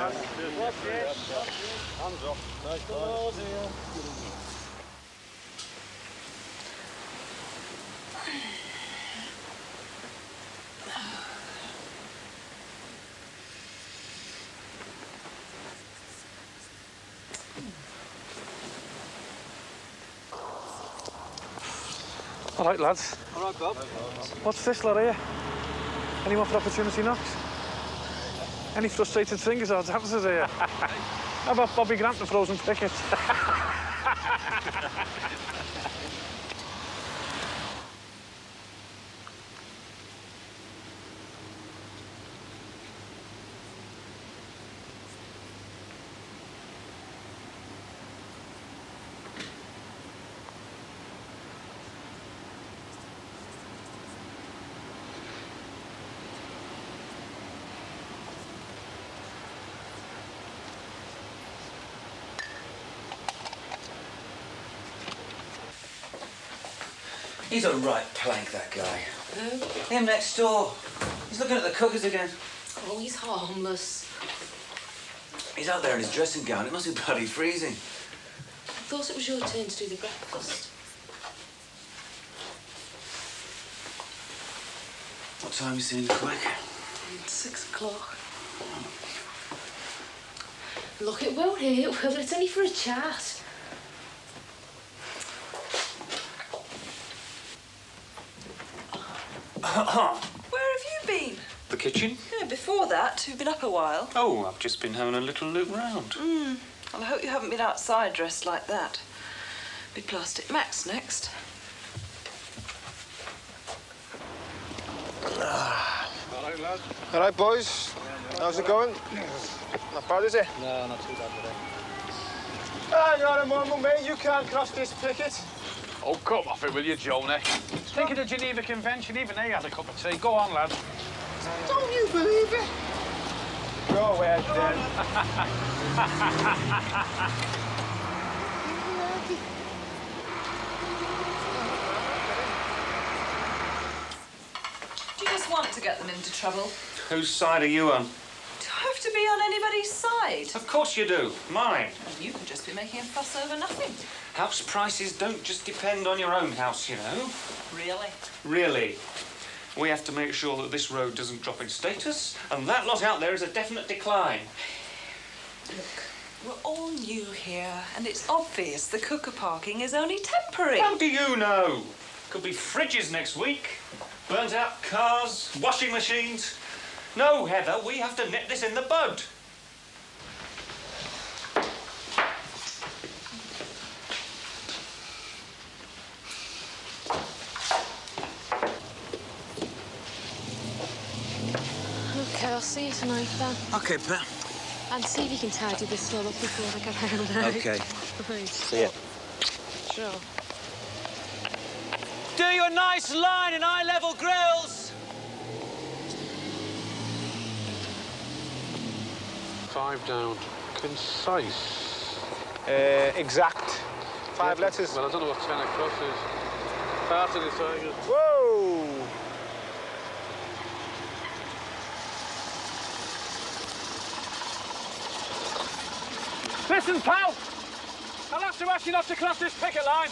Hands off. Nice. All right, lads. All right, Bob. What's this lot here? Anyone for opportunity knocks? Any frustrated singers or dancers here? How about Bobby Grant and frozen picket? He's a right plank, that guy. Who? Him next door. He's looking at the cookers again. Oh, he's harmless. He's out there in his dressing gown. It must be bloody freezing. I thought it was your turn to do the breakfast. What time is he in, quick? 6 o'clock. Look, it won't hurt, will it? It's only for a chat. Where have you been? The kitchen? Yeah, before that, you've been up a while. Oh, I've just been having a little look round. Well, I hope you haven't been outside dressed like that. Be Plastic Max next. All right, lads. All right, boys. How's it going? Not bad, is it? No, not too bad today. Hang on a moment, mate. You can't cross this picket. Oh, come off it, will you, Jonah? Think of the Geneva Convention. Even they had a cup of tea. Go on, lad. Don't you believe it? Go ahead, then. Do you just want to get them into trouble? Whose side are you on? Do I have to be on anybody's side? Of course you do. Mine. Well, you could just be making a fuss over nothing. House prices don't just depend on your own house, you know. Really? Really. We have to make sure that this road doesn't drop in status, and that lot out there is a definite decline. Look, we're all new here, and it's obvious the cooker parking is only temporary. How do you know? Could be fridges next week, burnt out cars, washing machines. No, Heather, we have to nip this in the bud. OK, I'll see you tonight, then. OK, Pat. And see if you can tidy this all up before I get home, right? OK. Right. See ya. Sure. Do you a nice line in eye-level grills. 5 down. Concise. Exact. 5 letters. Well, I don't know what 10 across is. Part of the target. Whoa! Listen, pal! I'll have to ask you not to cross this picket line.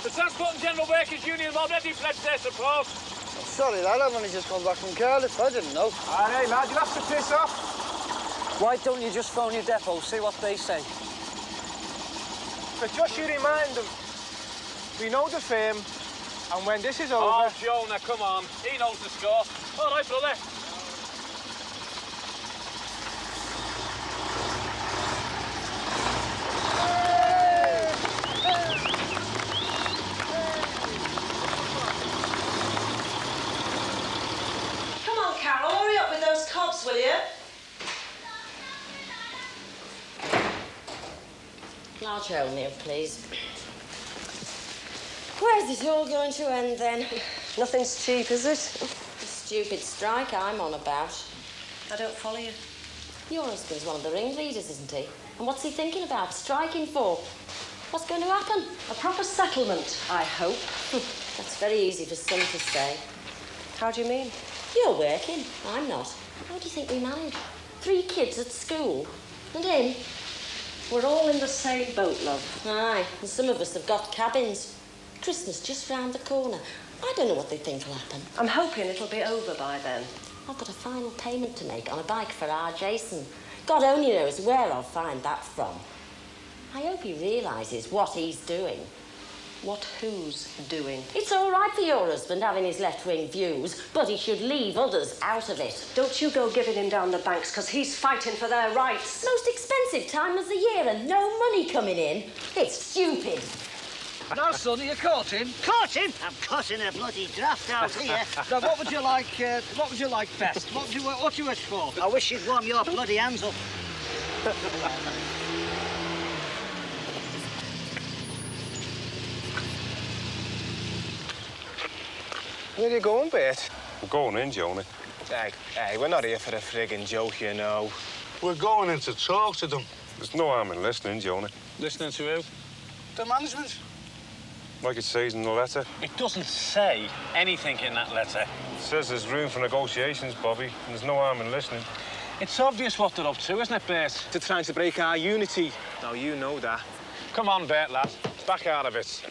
The Transport and General Workers Union have already pledged their support. Sorry, lad, I've only just come back from Cardiff. I didn't know. All right, lad, you'll have to piss off. Why don't you just phone your depot, see what they say? But just you remind them, we know the firm, and when this is over... Oh, Jonah, come on. He knows the score. All right, brother. Come on, Carol, hurry up with those cops, will you? Large home here, please. Where's it all going to end, then? Nothing's cheap, is it? The stupid strike I'm on about. I don't follow you. Your husband's one of the ringleaders, isn't he? And what's he thinking about striking for? What's going to happen? A proper settlement, I hope. That's very easy for some to say. How do you mean? You're working, I'm not. How do you think we married? 3 kids at school. And him. We're all in the same boat, love. Aye, and some of us have got cabins. Christmas just round the corner. I don't know what they think will happen. I'm hoping it'll be over by then. I've got a final payment to make on a bike for our Jason. God only knows where I'll find that from. I hope he realises what he's doing. What who's doing? It's all right for your husband having his left-wing views, but he should leave others out of it. Don't you go giving him down the banks, because he's fighting for their rights. Most expensive time of the year and no money coming in. It's stupid. Now, son, are you caught him? Caught him? I'm cutting a bloody draft out here. Now, what would you like best? What do you wish for? I wish you'd warm your bloody hands up. Where are you going, Bert? We're going in, Jonah. Hey, we're not here for the friggin' joke, you know. We're going in to talk to them. There's no harm in listening, Jonah. Listening to who? The management. Like it says in the letter. It doesn't say anything in that letter. It says there's room for negotiations, Bobby, and there's no harm in listening. It's obvious what they're up to, isn't it, Bert? They're trying to break our unity. Now, you know that. Come on, Bert, lad. Back out of it.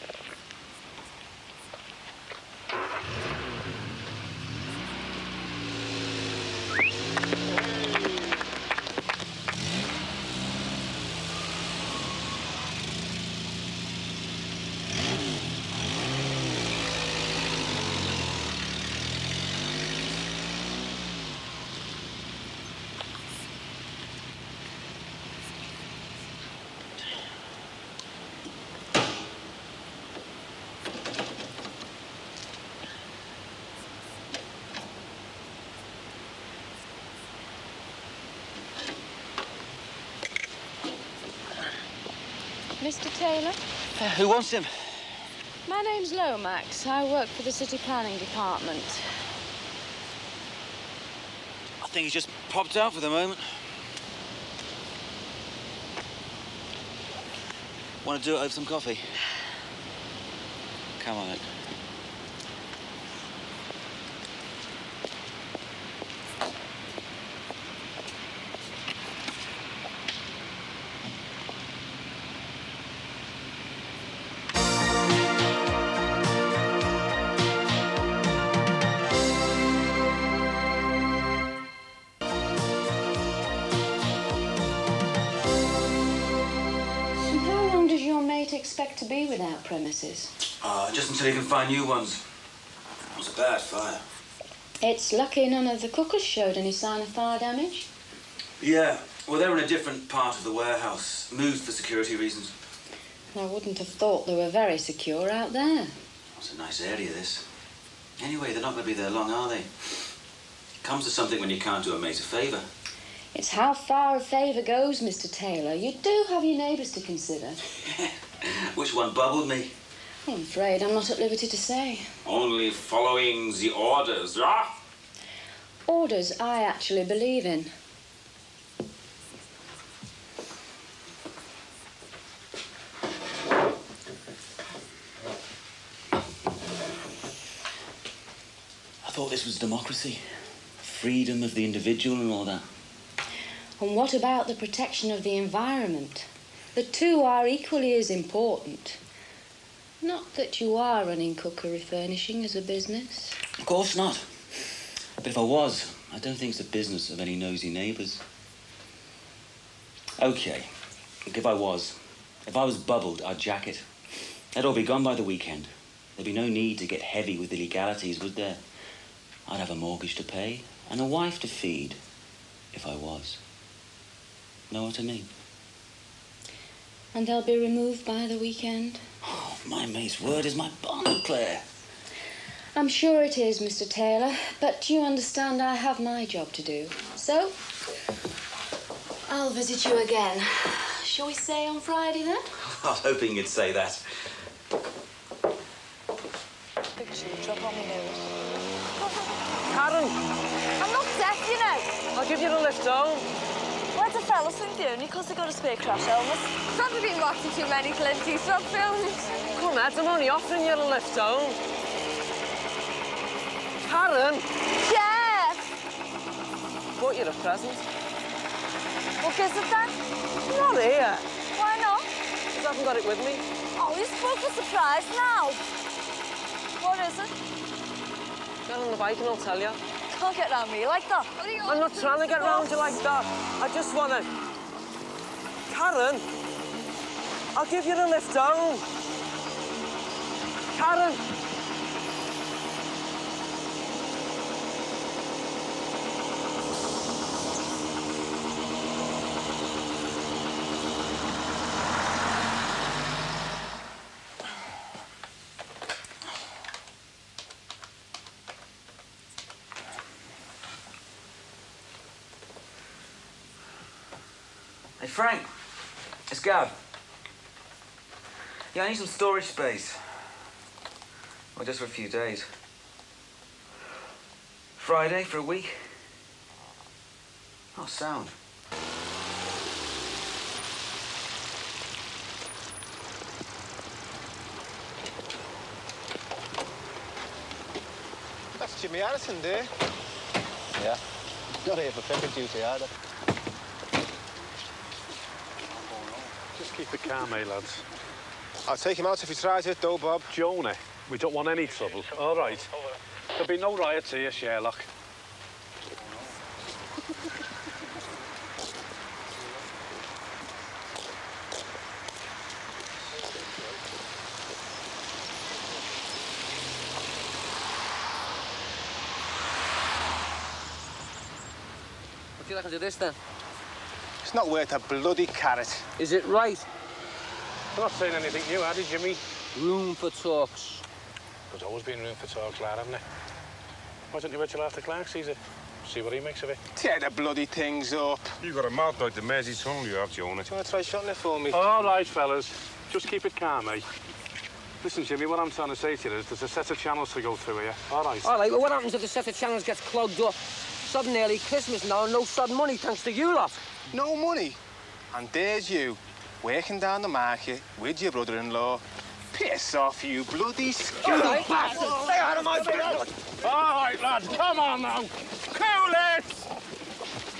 Mr. Taylor? Who wants him? My name's Lomax. I work for the City Planning Department. I think he's just popped out for the moment. Want to do it over some coffee? Come on, then. Expect to be without premises? Just until you can find new ones. It was a bad fire. It's lucky none of the cookers showed any sign of fire damage. Yeah, well, they were in a different part of the warehouse. Moved for security reasons. I wouldn't have thought they were very secure out there. It's a nice area, this. Anyway, they're not going to be there long, are they? It comes to something when you can't do a mate a favour. It's how far a favour goes, Mr. Taylor. You do have your neighbours to consider. Which one bubbled me? I'm afraid I'm not at liberty to say. Only following the orders, yeah? Orders I actually believe in. I thought this was democracy. Freedom of the individual and all that. And what about the protection of the environment? The two are equally as important. Not that you are running cookery furnishing as a business. Of course not. But if I was, I don't think it's the business of any nosy neighbours. OK, if I was. If I was bubbled, I'd jack it. They'd all be gone by the weekend. There'd be no need to get heavy with the legalities, would there? I'd have a mortgage to pay and a wife to feed, if I was. Know what I mean? And they'll be removed by the weekend? Oh, my mate's word is my bond, Claire. I'm sure it is, Mr. Taylor, but you understand I have my job to do. So, I'll visit you again. Shall we say on Friday, then? I was hoping you'd say that. Picture you drop on my nose. Karen! I'm not deaf, you know. I'll give you the lift home. Why do fellas think they only because they got a spare crash helmet? Probably been watching too many Clint Eastwood films. Come on, I'm only offering you the lift home. Karen! Jeff! Bought you a present. What is it then? Not here. Why not? I haven't got it with me. Oh, you're supposed to surprise now. What is it? Get on the bike and I'll tell you. Don't get round me like that. I'm not trying to get round you like that. I just want to... Karen, I'll give you the lift down. Karen. Hey, Frank. It's Gav. Yeah, I need some storage space. Well, just for a few days. Friday for a week. Oh, sound. That's Jimmy Harrison there. Yeah. Not here for picket duty either. Just keep it calm, eh, lads? I'll take him out if he tries it, though, Bob. Jonah, we don't want any trouble. All right. There'll be no riots here, Sherlock. What do you reckon to this, then? It's not worth a bloody carrot. Is it right? I'm not saying anything new, are they, Jimmy? Room for talks. There's always been room for talks, lad, haven't there? Why don't you wait till after Clark sees it? See what he makes of it. Tear the bloody things up. You got a mouth like the Mersey tunnel you have, Jonah. Do you want to try shutting it for me? All right, fellas. Just keep it calm, eh? Listen, Jimmy, what I'm trying to say to you is there's a set of channels to go through here. All right? All right, well, what happens if the set of channels gets clogged up? Sudden early Christmas now, and no sudden money thanks to you lot. No money? And there's you, working down the market with your brother-in-law. Piss off, you bloody scum! Bastard! Stay out of my business! All right, lads, come on now. Cool it!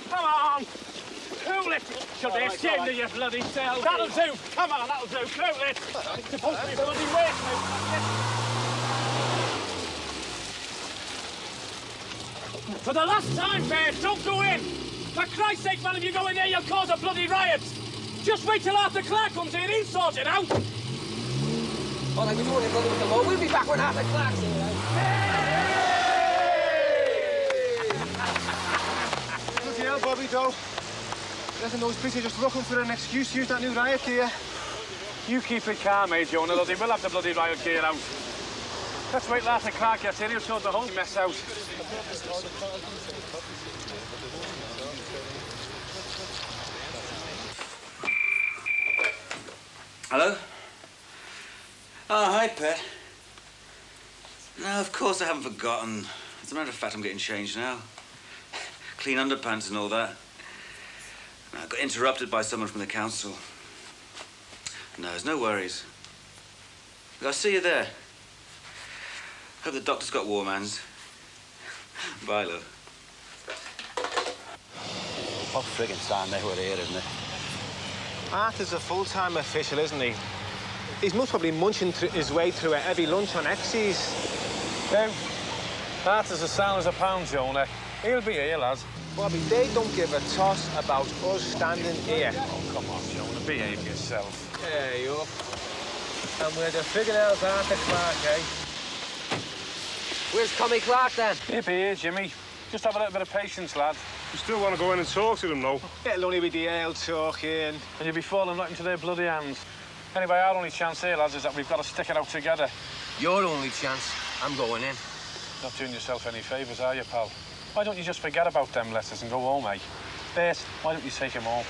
Come on. Cool it. Should be ashamed of your bloody self. That'll do. Come on, that'll do. Cool it. It's supposed to be bloody waste now. For the last time, Bears, don't go in. For Christ's sake, man, if you go in there, you'll cause a bloody riot. Just wait till after Clark comes in, he'll sort it out. All right, we don't want to bother with the law. We'll be back when Arthur Clark's here, right? Bloody hell, Bobby, though. I reckon those priests are just looking for an excuse to use that new riot gear. You keep it calm, eh, Jonah, though they will have the bloody riot gear out. Let's wait till after Clark gets in, he'll sort the whole mess out. Hello? Oh, hi, Pet. No, of course I haven't forgotten. As a matter of fact, I'm getting changed now. Clean underpants and all that. I got interrupted by someone from the council. No, there's no worries. I'll see you there. Hope the doctor's got warm hands. Bye, love. What friggin' time they were here, isn't it? Arthur's a full-time official, isn't he? He's most probably munching his way through a heavy lunch on X's. No. Arthur's as sound as a pound, Jonah. He'll be here, lads. Bobby, they don't give a toss about us standing here. Oh, come on, Jonah. Behave yourself. There you are. And we're the friggin' Arthur Clark, eh? Where's Tommy Clark, then? He'll be here, Jimmy. Just have a little bit of patience, lad. You still want to go in and talk to them, though? It'll only be the ale talking. And you'll be falling right into their bloody hands. Anyway, our only chance here, lads, is that we've got to stick it out together. Your only chance. I'm going in. Not doing yourself any favours, are you, pal? Why don't you just forget about them letters and go home, eh? Bert, why don't you take him home?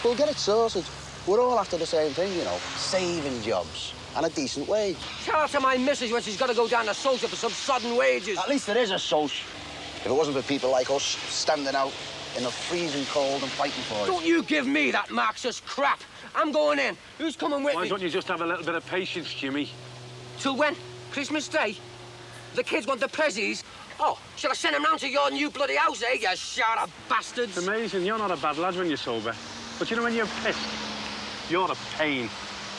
We'll get it sorted. We're all after the same thing, you know. Saving jobs and a decent wage. Tell to my missus when she's got to go down to social for some sudden wages. At least there is a social. If it wasn't for people like us standing out in the freezing cold and fighting for it. Don't you give me that Marxist crap. I'm going in. Who's coming with me? Why don't you just have a little bit of patience, Jimmy? Till when? Christmas Day? The kids want the prezzies. Oh, shall I send him round to your new bloody house, eh, you shard bastards? It's amazing. You're not a bad lad when you're sober. But you know, when you're pissed, you're a pain.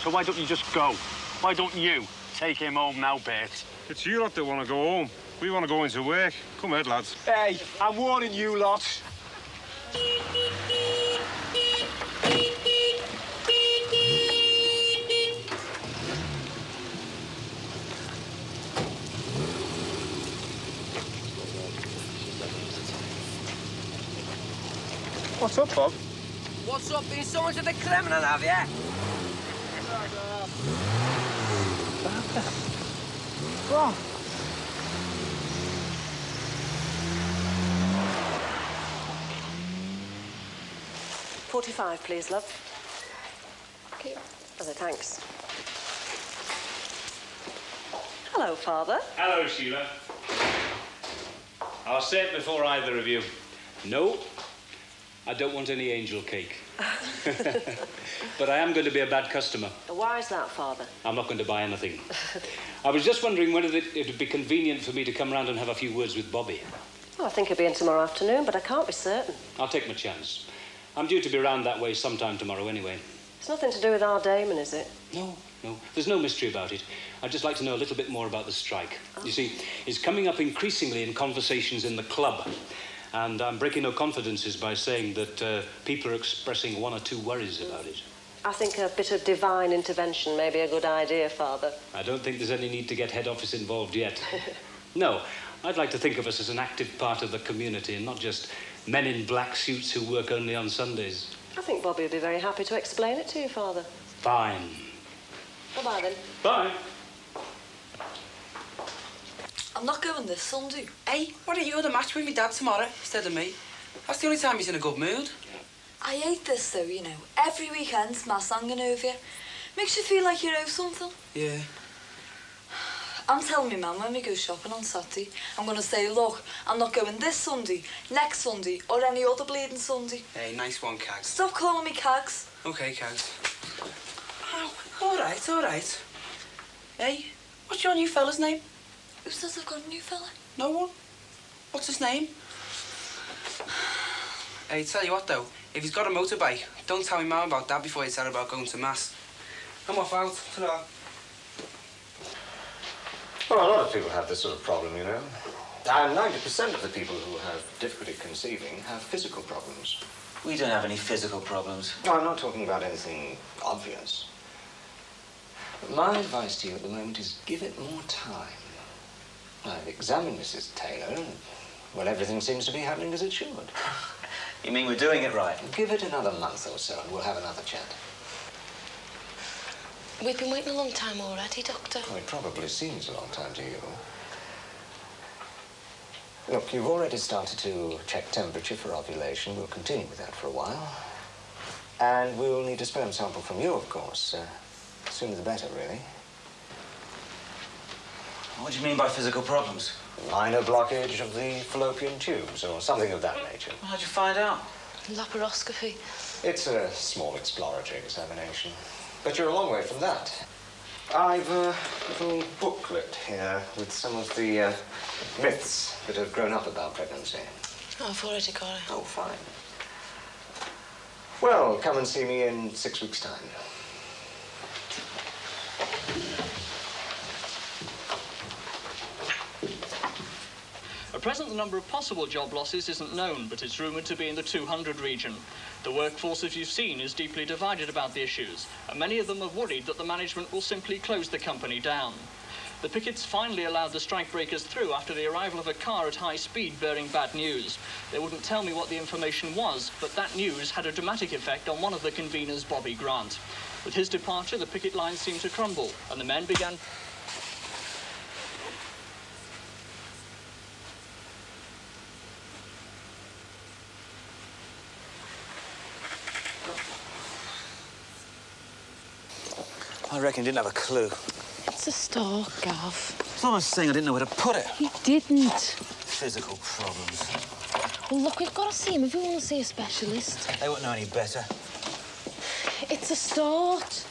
So why don't you just go? Why don't you take him home now, Bert? It's you lot that want to go home. We want to go into work. Come ahead, lads. Hey, I'm warning you lot. What's up, Bob? What's up, being someone to the criminal, have you? What? 45, please, love. Okay. Other thanks. Hello, Father. Hello, Sheila. I'll say it before either of you. No, I don't want any angel cake. But I am going to be a bad customer. Why is that, Father? I'm not going to buy anything. I was just wondering whether it would be convenient for me to come round and have a few words with Bobby. Well, I think he'll be in tomorrow afternoon, but I can't be certain. I'll take my chance. I'm due to be round that way sometime tomorrow anyway. It's nothing to do with our Damon, is it? No. There's no mystery about it. I'd just like to know a little bit more about the strike. You see, it's coming up increasingly in conversations in the club. And I'm breaking no confidences by saying that people are expressing one or two worries about it. I think a bit of divine intervention may be a good idea, Father. I don't think there's any need to get head office involved yet. No, I'd like to think of us as an active part of the community and not just men in black suits who work only on Sundays. I think Bobby would be very happy to explain it to you, Father. Fine. Bye-bye, then. Bye. I'm not going this Sunday. Hey, why don't you go to the match with me dad tomorrow instead of me? That's the only time he's in a good mood. I hate this, though, you know. Every weekend, Ma's hanging over you. Makes you feel like you owe something. Yeah. I'm telling my mum when we go shopping on Saturday, I'm going to say, look, I'm not going this Sunday, next Sunday, or any other bleeding Sunday. Hey, nice one, Cags. Stop calling me Cags. OK, Cags. Oh, all right. Hey, what's your new fella's name? Who says I've got a new fella? No one. What's his name? Hey, tell you what, though, if he's got a motorbike, don't tell me mum about that before you tell her about going to Mass. I'm off out. Ta-ra. Well, a lot of people have this sort of problem, you know. And 90% of the people who have difficulty conceiving have physical problems. We don't have any physical problems. No, I'm not talking about anything obvious. My advice to you at the moment is give it more time. I've examined Mrs. Taylor, and, well, everything seems to be happening as it should. You mean we're doing it right? Give it another month or so, and we'll have another chat. We've been waiting a long time already, Doctor. Well, it probably seems a long time to you. Look, you've already started to check temperature for ovulation. We'll continue with that for a while. And we'll need a sperm sample from you, of course. Sooner the better, really. What do you mean by physical problems? Minor blockage of the fallopian tubes, or something of that nature. How'd you find out? Laparoscopy. It's a small exploratory examination. But you're a long way from that. I've a little booklet here with some of the myths that have grown up about pregnancy. Oh, I've already got it. Oh, fine. Well, come and see me in 6 weeks' time. At present, the number of possible job losses isn't known, but it's rumoured to be in the 200 region. The workforce, as you've seen, is deeply divided about the issues, and many of them are worried that the management will simply close the company down. The pickets finally allowed the strikebreakers through after the arrival of a car at high speed bearing bad news. They wouldn't tell me what the information was, but that news had a dramatic effect on one of the conveners, Bobby Grant. With his departure, the picket line seemed to crumble, and the men began... I reckon he didn't have a clue. It's a stalk, Gav. It's not saying I didn't know where to put it. He didn't. Physical problems. Well, look, we've got to see him if we want to see a specialist. They wouldn't know any better. It's a start.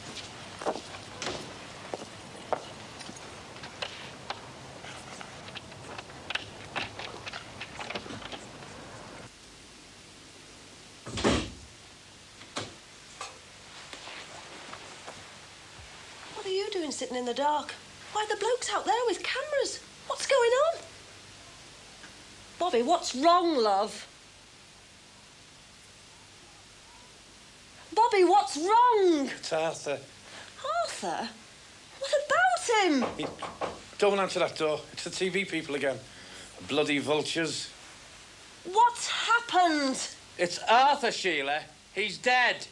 sitting in the dark. Why, the bloke's out there with cameras. What's going on? Bobby, what's wrong, love? Bobby, what's wrong? It's Arthur. Arthur? What about him? Don't answer that door. It's the TV people again. Bloody vultures. What's happened? It's Arthur, Sheila. He's dead.